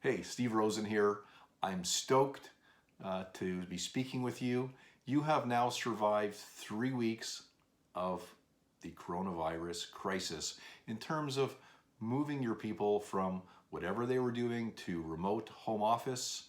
Hey, Steve Rosen here. I'm stoked to be speaking with you. You have now survived 3 weeks of the coronavirus crisis in terms of moving your people from whatever they were doing to remote home office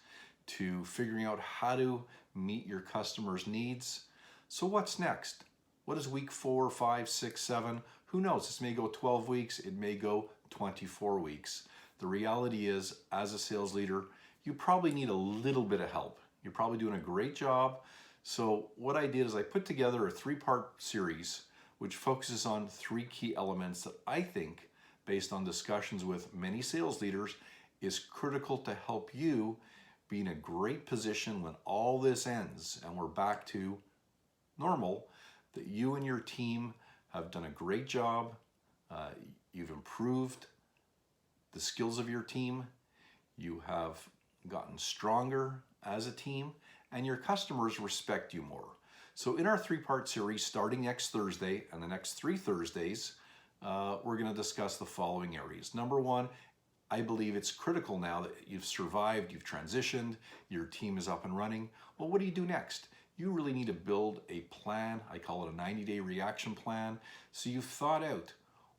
to figuring out how to meet your customers' needs. So what's next? What is week 4, 5, 6, 7? Who knows? This may go 12 weeks. It may go 24 weeks. The reality is, as a sales leader, you probably need a little bit of help. You're probably doing a great job. So what I did is I put together a 3-part series which focuses on 3 key elements that I think, based on discussions with many sales leaders, is critical to help you be in a great position when all this ends and we're back to normal, that you and your team have done a great job. You've improved the skills of your team, you have gotten stronger as a team, and your customers respect you more. So in our 3-part series, starting next Thursday and the next 3 Thursdays, we're going to discuss the following areas. Number 1, I believe it's critical now that you've survived, you've transitioned, your team is up and running. Well, what do you do next? You really need to build a plan. I call it a 90-day reaction plan. So you've thought out,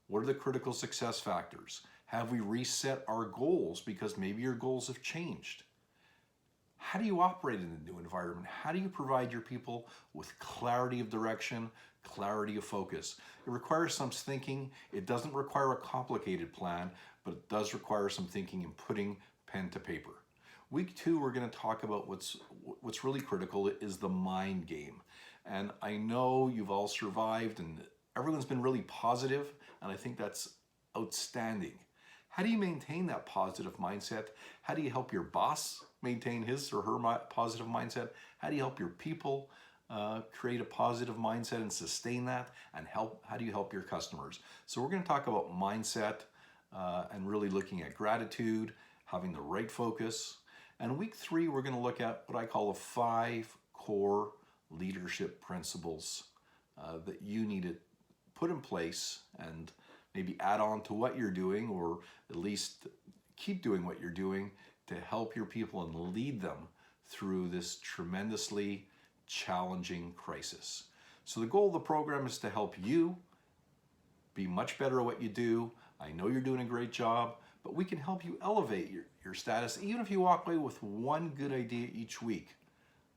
what are the critical success factors? Have we reset our goals because maybe your goals have changed? How do you operate in the new environment? How do you provide your people with clarity of direction, clarity of focus? It requires some thinking. It doesn't require a complicated plan, but it does require some thinking and putting pen to paper. Week 2, we're going to talk about what's really critical is the mind game. And I know you've all survived and everyone's been really positive, and I think that's outstanding. How do you maintain that positive mindset? How do you help your boss maintain his or her positive mindset? How do you help your people create a positive mindset and sustain that? And how do you help your customers? So we're going to talk about mindset and really looking at gratitude, having the right focus. And week 3, we're going to look at what I call the 5 core leadership principles that you need to put in place and maybe add on to what you're doing, or at least keep doing what you're doing to help your people and lead them through this tremendously challenging crisis. So the goal of the program is to help you be much better at what you do. I know you're doing a great job, but we can help you elevate your status. Even if you walk away with one good idea each week,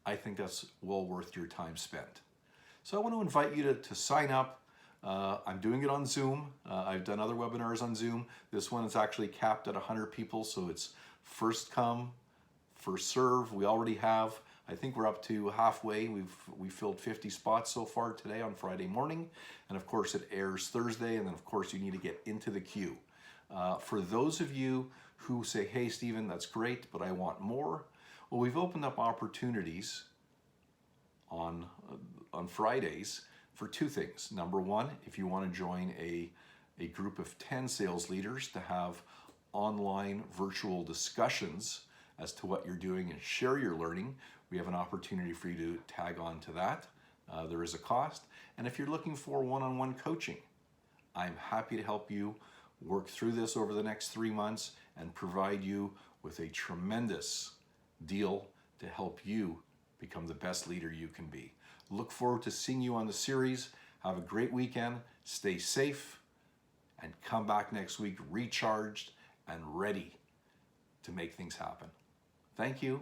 I think that's well worth your time spent. So I want to invite you to sign up. I'm doing it on Zoom. I've done other webinars on Zoom. This one is actually capped at 100 people, so it's first come, first serve. We already have, I think we're up to halfway. We've filled 50 spots so far today on Friday morning. And of course it airs Thursday, and then of course you need to get into the queue. For those of you who say, hey Stephen, that's great, but I want more. Well, we've opened up opportunities on Fridays for 2 things. Number 1, if you want to join a group of 10 sales leaders to have online virtual discussions as to what you're doing and share your learning, we have an opportunity for you to tag on to that. There is a cost. And if you're looking for one-on-one coaching, I'm happy to help you work through this over the next 3 months and provide you with a tremendous deal to help you become the best leader you can be. Look forward to seeing you on the series. Have a great weekend. Stay safe and come back next week recharged and ready to make things happen. Thank you.